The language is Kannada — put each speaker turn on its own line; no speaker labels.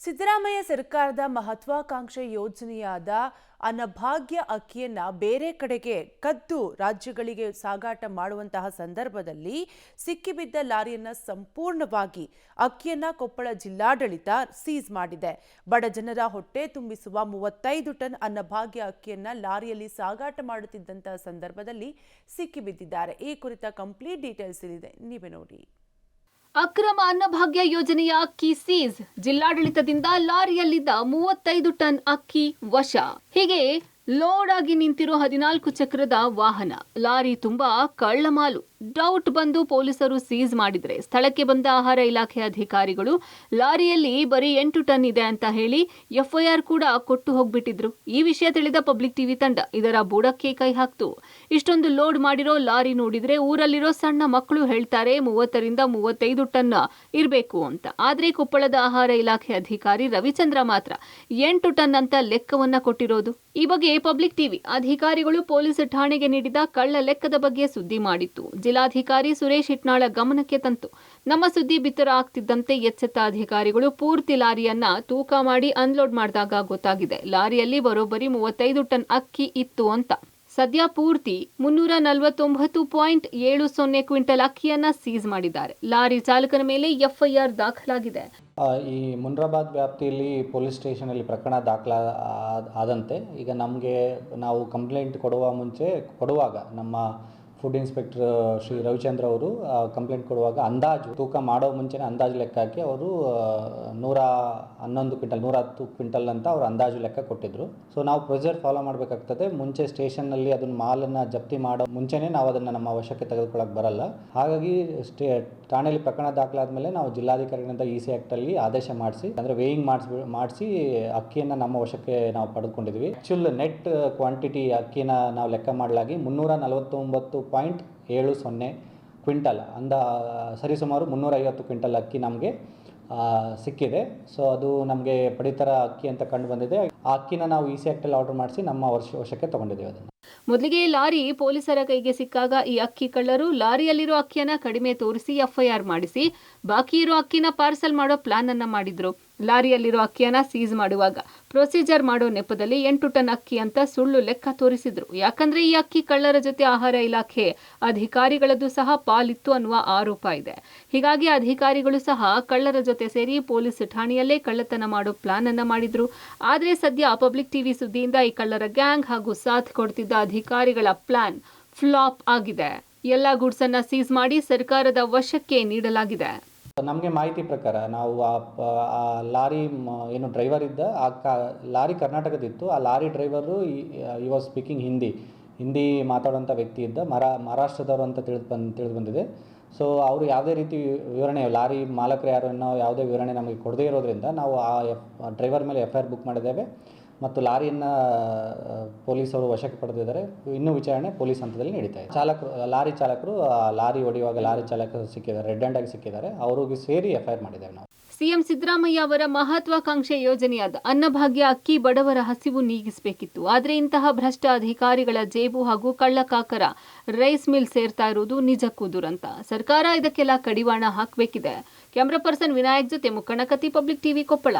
ಸಿದ್ದರಾಮಯ್ಯ ಸರ್ಕಾರದ ಮಹತ್ವಾಕಾಂಕ್ಷೆ ಯೋಜನೆಯಾದ ಅನ್ನಭಾಗ್ಯ ಅಕ್ಕಿಯನ್ನ ಬೇರೆ ಕಡೆಗೆ ಕದ್ದು ರಾಜ್ಯಗಳಿಗೆ ಸಾಗಾಟ ಮಾಡುವಂತಹ ಸಂದರ್ಭದಲ್ಲಿ ಸಿಕ್ಕಿಬಿದ್ದ ಲಾರಿಯನ್ನ ಸಂಪೂರ್ಣವಾಗಿ ಅಕ್ಕಿಯನ್ನ ಕೊಪ್ಪಳ ಜಿಲ್ಲಾಡಳಿತ ಸೀಸ್ ಮಾಡಿದೆ. ಬಡ ಜನರ ಹೊಟ್ಟೆ ತುಂಬಿಸುವ 35 ಟನ್ ಅನ್ನಭಾಗ್ಯ ಅಕ್ಕಿಯನ್ನ ಲಾರಿಯಲ್ಲಿ ಸಾಗಾಟ ಮಾಡುತ್ತಿದ್ದಂತಹ ಸಂದರ್ಭದಲ್ಲಿ ಸಿಕ್ಕಿಬಿದ್ದಿದ್ದಾರೆ. ಈ ಕುರಿತ ಕಂಪ್ಲೀಟ್ ಡೀಟೇಲ್ಸ್ ಇಲ್ಲಿದೆ, ನೀವೇ ನೋಡಿ.
ಅಕ್ರಮ ಅನ್ನಭಾಗ್ಯ ಯೋಜನೆಯ ಅಕ್ಕಿ ಸೀಸ್. ಜಿಲ್ಲಾಡಳಿತದಿಂದ ಲಾರಿಯಲ್ಲಿದ್ದ 35 ಟನ್ ಅಕ್ಕಿ ವಶ. ಹೀಗೆ ಲೋಡ್ ಆಗಿ ನಿಂತಿರೋ 14 ಚಕ್ರದ ವಾಹನ, ಲಾರಿ ತುಂಬಾ ಕಳ್ಳಮಾಲು. ಡೌಟ್ ಬಂದು ಪೊಲೀಸರು ಸೀಸ್ ಮಾಡಿದ್ರೆ ಸ್ಥಳಕ್ಕೆ ಬಂದ ಆಹಾರ ಇಲಾಖೆ ಅಧಿಕಾರಿಗಳು ಲಾರಿಯಲ್ಲಿ ಬರೀ 8 ಟನ್ ಇದೆ ಅಂತ ಹೇಳಿ ಎಫ್ಐಆರ್ ಕೂಡ ಕೊಟ್ಟು ಹೋಗ್ಬಿಟ್ಟಿದ್ರು. ಈ ವಿಷಯ ತಿಳಿದ ಪಬ್ಲಿಕ್ ಟಿವಿ ತಂಡ ಇದರ ಬುಡಕ್ಕೆ ಕೈ ಹಾಕ್ತು. ಇಷ್ಟೊಂದು ಲೋಡ್ ಮಾಡಿರೋ ಲಾರಿ ನೋಡಿದ್ರೆ ಊರಲ್ಲಿರೋ ಸಣ್ಣ ಮಕ್ಕಳು ಹೇಳ್ತಾರೆ 30 ರಿಂದ 35 ಟನ್ ಇರಬೇಕು ಅಂತ. ಆದ್ರೆ ಕೊಪ್ಪಳದ ಆಹಾರ ಇಲಾಖೆ ಅಧಿಕಾರಿ ರವಿಚಂದ್ರ ಮಾತ್ರ 8 ಟನ್ ಅಂತ ಲೆಕ್ಕವನ್ನ ಕೊಟ್ಟಿರೋದು. ಈ ಬಗ್ಗೆ ಪಬ್ಲಿಕ್ ಟಿವಿ ಅಧಿಕಾರಿಗಳು ಪೊಲೀಸ್ ಠಾಣೆಗೆ ನೀಡಿದ ಕಳ್ಳ ಲೆಕ್ಕದ ಬಗ್ಗೆ ಸುದ್ದಿ ಮಾಡಿತ್ತು. ಜಿಲ್ಲಾಧಿಕಾರಿ ಸುರೇಶ್ ಇಟ್ನಾಳ ಗಮನಕ್ಕೆ ತಂತು. ನಮ್ಮ ಸುದ್ದಿ ಬಿತ್ತರ ಆಗ್ತಿದ್ದಂತೆ ಎಚ್ಚೆತ್ತ ಅಧಿಕಾರಿಗಳು ಪೂರ್ತಿ ಲಾರಿಯನ್ನ ತೂಕ ಮಾಡಿ ಅನ್ಲೋಡ್ ಮಾಡಿದಾಗ ಗೊತ್ತಾಗಿದೆ ಲಾರಿಯಲ್ಲಿ ಬರೋಬ್ಬರಿ 35 ಟನ್ ಅಕ್ಕಿ ಇತ್ತು ಅಂತ. ಸದ್ಯ ಪೂರ್ತಿ 349.70 ಕ್ವಿಂಟಲ್ ಅಕ್ಕಿಯನ್ನ ಸೀಸ್ ಮಾಡಿದ್ದಾರೆ. ಲಾರಿ ಚಾಲಕನ ಮೇಲೆ ಎಫ್ಐಆರ್ ದಾಖಲಾಗಿದೆ.
ಈ ಮುನ್ರಾಬಾದ್ ವ್ಯಾಪ್ತಿಯಲ್ಲಿ ಪೊಲೀಸ್ ಸ್ಟೇಷನಲ್ಲಿ ಪ್ರಕರಣ ಆದಂತೆ ಈಗ ನಾವು ಕಂಪ್ಲೇಂಟ್ ಕೊಡುವಾಗ ನಮ್ಮ ಫುಡ್ ಇನ್ಸ್ಪೆಕ್ಟರ್ ಶ್ರೀ ರವಿಚಂದ್ರ ಅವರು ಕಂಪ್ಲೇಂಟ್ ಕೊಡುವಾಗ ಅಂದಾಜು ತೂಕ ಮಾಡೋ ಮುಂಚೆನೇ ಅಂದಾಜು ಲೆಕ್ಕ ಹಾಕಿ ಅವರು 111 ಕ್ವಿಂಟಲ್ 110 ಕ್ವಿಂಟಲ್ ಅಂತ ಅವರು ಅಂದಾಜು ಲೆಕ್ಕ ಕೊಟ್ಟಿದ್ರು. ಸೊ ನಾವು ಪ್ರೊಸೀಜರ್ ಫಾಲೋ ಮಾಡಬೇಕಾಗ್ತದೆ. ಮುಂಚೆ ಸ್ಟೇಷನ್ನಲ್ಲಿ ಅದನ್ನು ಮಾಲನ್ನು ಜಪ್ತಿ ಮಾಡೋ ಮುಂಚೆನೇ ನಾವು ಅದನ್ನು ನಮ್ಮ ವಶಕ್ಕೆ ತೆಗೆದುಕೊಳ್ಳೋಕೆ ಬರಲ್ಲ. ಹಾಗಾಗಿ ಠಾಣೆಯಲ್ಲಿ ಪ್ರಕರಣ ದಾಖಲಾದ ಮೇಲೆ ನಾವು ಜಿಲ್ಲಾಧಿಕಾರಿಗಳಿಂದ EC ಆ್ಯಕ್ಟಲ್ಲಿ ಆದೇಶ ಮಾಡಿಸಿ ಅಂದರೆ ವೇಯಿಂಗ್ ಮಾಡಿಸಿ ಅಕ್ಕಿಯನ್ನು ನಮ್ಮ ವಶಕ್ಕೆ ನಾವು ಪಡೆದುಕೊಂಡಿದ್ವಿ. ಆ್ಯಕ್ಚುಲ್ ನೆಟ್ ಕ್ವಾಂಟಿಟಿ ಅಕ್ಕಿನ ನಾವು ಲೆಕ್ಕ ಮಾಡಲಾಗಿ 349.70 ಕ್ವಿಂಟಲ್ ಸರಿಸುಮಾರು 350 ಕ್ವಿಂಟಲ್ ಅಕ್ಕಿ ನಮಗೆ ಸಿಕ್ಕಿದೆ. ಸೊ ಅದು ನಮಗೆ ಪಡಿತರ ಅಕ್ಕಿ ಅಂತ ಕಂಡು ಬಂದಿದೆ. ಆ ಅಕ್ಕಿನ ನಾವು EC ಆ್ಯಕ್ಟಲ್ಲಿ ಆರ್ಡರ್ ಮಾಡಿಸಿ ನಮ್ಮ ವಶಕ್ಕೆ ತಗೊಂಡಿದ್ದೇವೆ. ಅದನ್ನು
ಮೊದಲಿಗೆ ಲಾರಿ ಪೊಲೀಸರ ಕೈಗೆ ಸಿಕ್ಕಾಗ ಈ ಅಕ್ಕಿ ಕಳ್ಳರು ಲಾರಿಯಲ್ಲಿರೋ ಅಕ್ಕಿಯನ್ನ ಕಡಿಮೆ ತೋರಿಸಿ ಎಫ್ಐಆರ್ ಮಾಡಿಸಿ ಬಾಕಿ ಇರೋ ಅಕ್ಕಿನ ಪಾರ್ಸಲ್ ಮಾಡೋ ಪ್ಲಾನ್ ಅನ್ನ ಮಾಡಿದ್ರು. ಲಾರಿಯಲ್ಲಿರೋ ಅಕ್ಕಿಯನ್ನ ಸೀಸ್ ಮಾಡುವಾಗ ಪ್ರೊಸೀಜರ್ ಮಾಡೋ ನೆಪದಲ್ಲಿ 8 ಟನ್ ಅಕ್ಕಿ ಅಂತ ಸುಳ್ಳು ಲೆಕ್ಕ ತೋರಿಸಿದ್ರು. ಯಾಕಂದ್ರೆ ಈ ಅಕ್ಕಿ ಕಳ್ಳರ ಜೊತೆ ಆಹಾರ ಇಲಾಖೆ ಅಧಿಕಾರಿಗಳದ್ದು ಸಹ ಪಾಲಿತ್ತು ಅನ್ನುವ ಆರೋಪ ಇದೆ. ಹೀಗಾಗಿ ಅಧಿಕಾರಿಗಳು ಸಹ ಕಳ್ಳರ ಜೊತೆ ಸೇರಿ ಪೊಲೀಸ್ ಠಾಣೆಯಲ್ಲೇ ಕಳ್ಳತನ ಮಾಡೋ ಪ್ಲಾನ್ ಅನ್ನ ಮಾಡಿದ್ರು. ಆದ್ರೆ ಸದ್ಯ ಪಬ್ಲಿಕ್ ಟಿವಿ ಸುದ್ದಿಯಿಂದ ಈ ಕಳ್ಳರ ಗ್ಯಾಂಗ್ ಹಾಗೂ ಸಾಥ್ ಕೊಡ್ತಿದ್ದ ಅಧಿಕಾರಿಗಳ ಪ್ಲಾನ್ ಫ್ಲಾಪ್ ಆಗಿದೆ. ಎಲ್ಲ ಗೂಡ್ಸ್ ಅನ್ನ ಸೀಸ್ ಮಾಡಿ ಸರ್ಕಾರದ ವಶಕ್ಕೆ ನೀಡಲಾಗಿದೆ.
ನಮಗೆ ಮಾಹಿತಿ ಪ್ರಕಾರ ನಾವು ಆ ಲಾರಿ ಏನು ಡ್ರೈವರ್ ಇದ್ದ ಲಾರಿ ಕರ್ನಾಟಕದಿತ್ತು. ಆ ಲಾರಿ ಡ್ರೈವರು ಈ ವಾಸ್ ಸ್ಪೀಕಿಂಗ್ ಹಿಂದಿ ಮಾತಾಡುವಂಥ ವ್ಯಕ್ತಿ ಇದ್ದ. ಮಹಾರಾಷ್ಟ್ರದವರು ಅಂತ ತಿಳಿದು ಬಂದಿದೆ. ಸೊ ಅವರು ಯಾವುದೇ ರೀತಿ ವಿವರಣೆ ಲಾರಿ ಮಾಲಕರು ಯಾರು ಅನ್ನೋ ಯಾವುದೇ ವಿವರಣೆ ನಮಗೆ ಕೊಡದೇ ಇರೋದ್ರಿಂದ ನಾವು ಆ ಡ್ರೈವರ್ ಮೇಲೆ FIR ಬುಕ್ ಮಾಡಿದ್ದೇವೆ ಮತ್ತು ಲಾರಿಯನ್ನು ಪೊಲೀಸರು ವಶಕ್ಕೆ ಪಡೆದಿದ್ದಾರೆ. ಇನ್ನೂ ವಿಚಾರಣೆ ಪೊಲೀಸ್ ಹಂತದಲ್ಲಿ ನಡೀತಾ ಇದೆ. ಲಾರಿ ಚಾಲಕರು ಲಾರಿ ಹೊಡೆಯುವಾಗ ಲಾರಿ ಚಾಲಕರು ಸಿಕ್ಕಿದ್ದಾರೆ, ರೆಡ್ ಹ್ಯಾಂಡ್ ಆಗಿ ಸಿಕ್ಕಿದ್ದಾರೆ. ಅವರಿಗೆ ಸೇರಿ FIR ಮಾಡಿದ್ದೇವೆ ನಾವು.
ಸಿಎಂ ಸಿದ್ದರಾಮಯ್ಯ ಅವರ ಮಹತ್ವಾಕಾಂಕ್ಷೆ ಯೋಜನೆಯಾದ ಅನ್ನಭಾಗ್ಯ ಅಕ್ಕಿ ಬಡವರ ಹಸಿವು ನೀಗಿಸಬೇಕಿತ್ತು. ಆದರೆ ಇಂತಹ ಭ್ರಷ್ಟ ಅಧಿಕಾರಿಗಳ ಜೇಬು ಹಾಗೂ ಕಳ್ಳಕಾಕರ ರೈಸ್ ಮಿಲ್ ಸೇರ್ತಾ ಇರುವುದು ನಿಜಕ್ಕೂ ದುರಂತ. ಸರ್ಕಾರ ಇದಕ್ಕೆಲ್ಲ ಕಡಿವಾಣ ಹಾಕಬೇಕಿದೆ. ಕ್ಯಾಮರಾ ಪರ್ಸನ್ ವಿನಾಯಕ್ ಜೊತೆ ಮುಕ್ಕಣಕತಿ, ಪಬ್ಲಿಕ್ ಟಿವಿ, ಕೊಪ್ಪಳ.